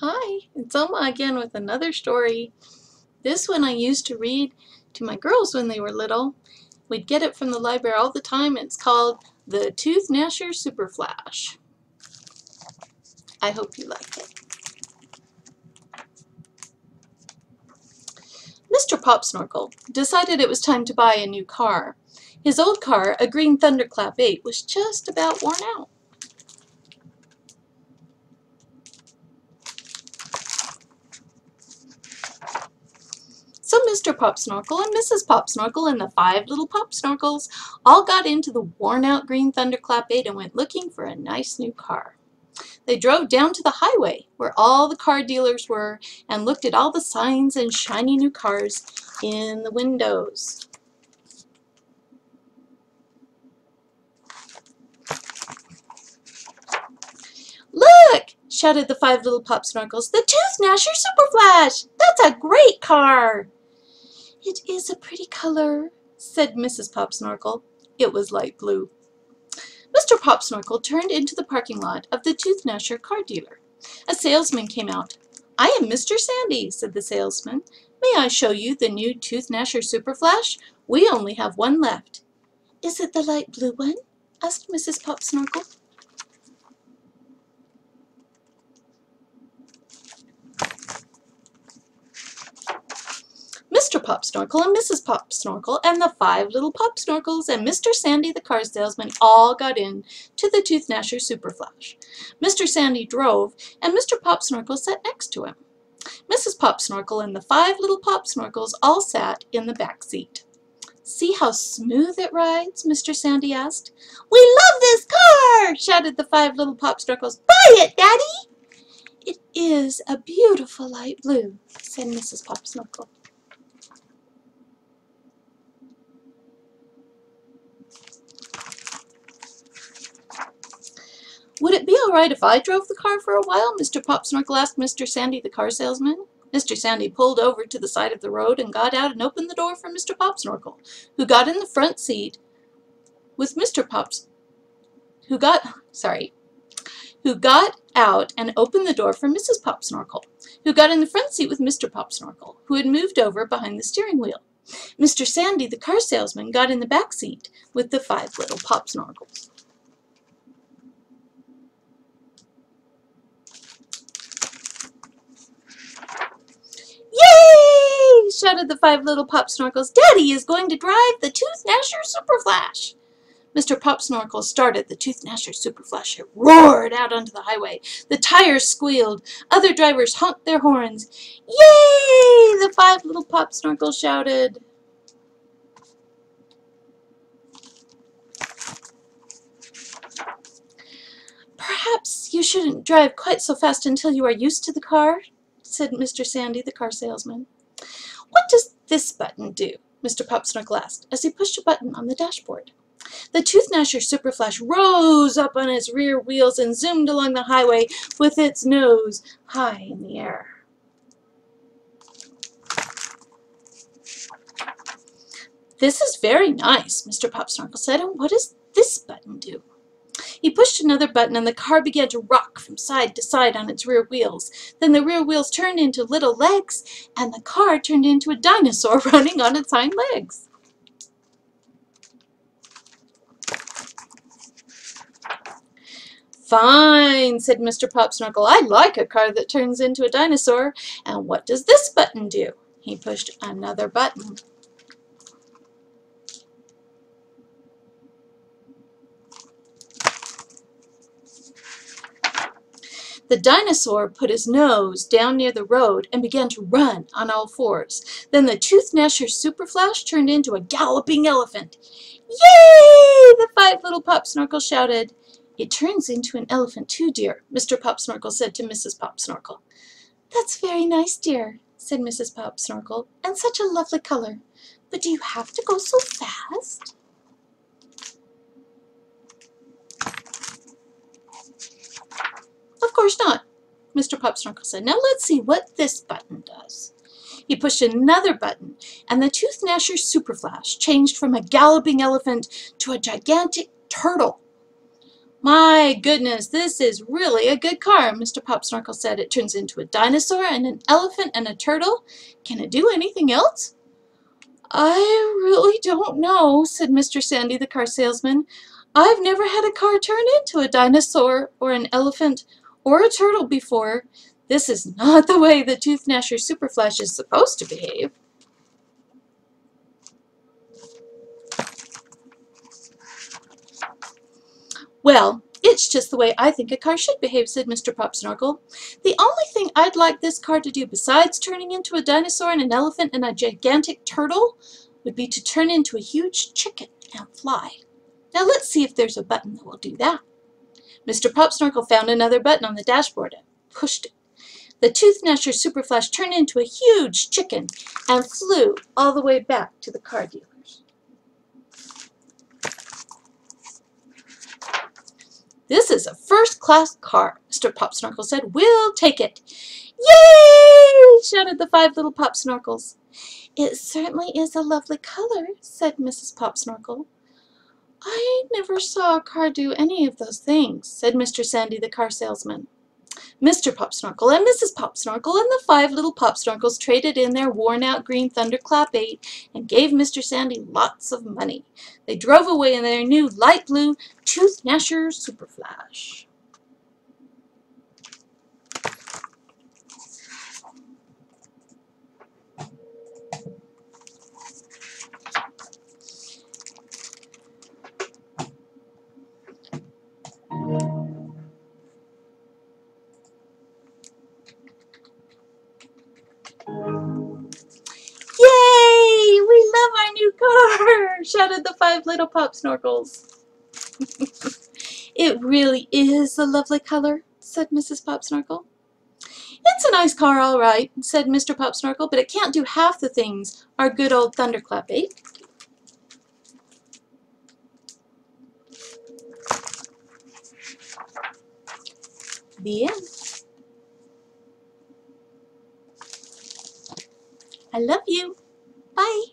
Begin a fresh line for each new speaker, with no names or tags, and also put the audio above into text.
Hi, it's Oma again with another story. This one I used to read to my girls when they were little. We'd get it from the library all the time. It's called the OmaToothGnasherSuperflash. I hope you like it. Mr. Popsnorkel decided it was time to buy a new car. His old car, a green Thunderclap 8, was just about worn out. So Mr. Popsnorkel and Mrs. Popsnorkel and the 5 little Popsnorkels all got into the worn-out green Thunderclap 8 and went looking for a nice new car. They drove down to the highway where all the car dealers were and looked at all the signs and shiny new cars in the windows. "Look!" shouted the 5 little Popsnorkels. "The OmaToothGnasherSuperflash! That's a great car!" "It is a pretty color," said Mrs. Popsnorkel. It was light blue. Mr. Popsnorkel turned into the parking lot of the Tooth-Gnasher car dealer. A salesman came out. "I am Mr. Sandy," said the salesman. "May I show you the new OmaToothGnasherSuperflash? We only have one left." "Is it the light blue one?" asked Mrs. Popsnorkel. Mr. Popsnorkel and Mrs. Popsnorkel and the 5 little Popsnorkels and Mr. Sandy the car salesman all got in to the OmaToothGnasherSuperflash. Mr. Sandy drove and Mr. Popsnorkel sat next to him. Mrs. Popsnorkel and the 5 little Popsnorkels all sat in the back seat. "See how smooth it rides?" Mr. Sandy asked. "We love this car!" shouted the 5 little Popsnorkels. "Buy it, Daddy!" "It is a beautiful light blue," said Mrs. Popsnorkel. "Would it be all right if I drove the car for a while?" Mr. Popsnorkel asked Mr. Sandy the car salesman. Mr. Sandy pulled over to the side of the road and got out and opened the door for Mr. Popsnorkel, who got in the front seat with Mr. Pops, who got out and opened the door for Mrs. Popsnorkel, who got in the front seat with Mr. Popsnorkel, who had moved over behind the steering wheel. Mr. Sandy, the car salesman, got in the back seat with the 5 little Popsnorkels. "Yay!" shouted the 5 little Popsnorkels. "Daddy is going to drive the OmaToothGnasherSuperflash!" Mr. Popsnorkel started the OmaToothGnasherSuperflash. It roared out onto the highway. The tires squealed. Other drivers honked their horns. "Yay!" the 5 little Popsnorkels shouted. "Perhaps you shouldn't drive quite so fast until you are used to the car," said Mr. Sandy, the car salesman. "What does this button do?" Mr. Popsnorkel asked, as he pushed a button on the dashboard. The OmaToothGnasherSuperflash rose up on its rear wheels and zoomed along the highway with its nose high in the air. "This is very nice," Mr. Popsnorkel said. "And what does this button do?" He pushed another button and the car began to rock from side to side on its rear wheels. Then the rear wheels turned into little legs and the car turned into a dinosaur running on its hind legs. "Fine," said Mr. Popsnorkel. "I like a car that turns into a dinosaur. And what does this button do?" He pushed another button. The dinosaur put his nose down near the road and began to run on all fours. Then the OmaToothGnasherSuperflash turned into a galloping elephant. "Yay!" the 5 little Popsnorkels shouted. "It turns into an elephant too, dear," Mr. Popsnorkel said to Mrs. Popsnorkel. "That's very nice, dear," said Mrs. Popsnorkel, "and such a lovely color. But do you have to go so fast?" "Of course not," Mr. Popsnorkel said. "Now let's see what this button does." He pushed another button, and the OmaToothGnasherSuperflash changed from a galloping elephant to a gigantic turtle. My goodness, this is really a good car, Mr. Popsnorkel said. It turns into a dinosaur and an elephant and a turtle. Can it do anything else? I really don't know, said Mr. Sandy the car salesman. I've never had a car turn into a dinosaur or an elephant or a turtle before. This is not the way the ToothGnasherSuperflash is supposed to behave. Well, it's just the way I think a car should behave, said Mr. Popsnorkel. The only thing I'd like this car to do besides turning into a dinosaur and an elephant and a gigantic turtle would be to turn into a huge chicken and fly. Now let's see if there's a button that will do that. Mr. Popsnorkel found another button on the dashboard and pushed it. The ToothGnasherSuperflash turned into a huge chicken and flew all the way back to the car dealers. This is a first-class car, Mr. Popsnorkel said. We'll take it. Yay! Shouted the 5 little Popsnorkels. It certainly is a lovely color, said Mrs. Popsnorkel. I never saw a car do any of those things, said Mr. Sandy the car salesman. Mr. Popsnorkel and Mrs. Popsnorkel and the 5 little Popsnorkels traded in their worn-out green Thunderclap 8 and gave Mr. Sandy lots of money. They drove away in their new light blue ToothGnasherSuperflash. Yay! We love our new car! Shouted the 5 little Popsnorkels. It really is a lovely color, said Mrs. Popsnorkel. It's a nice car, all right, said Mr. Popsnorkel, but it can't do half the things our good old Thunderclap 8. The end. I love you. Bye.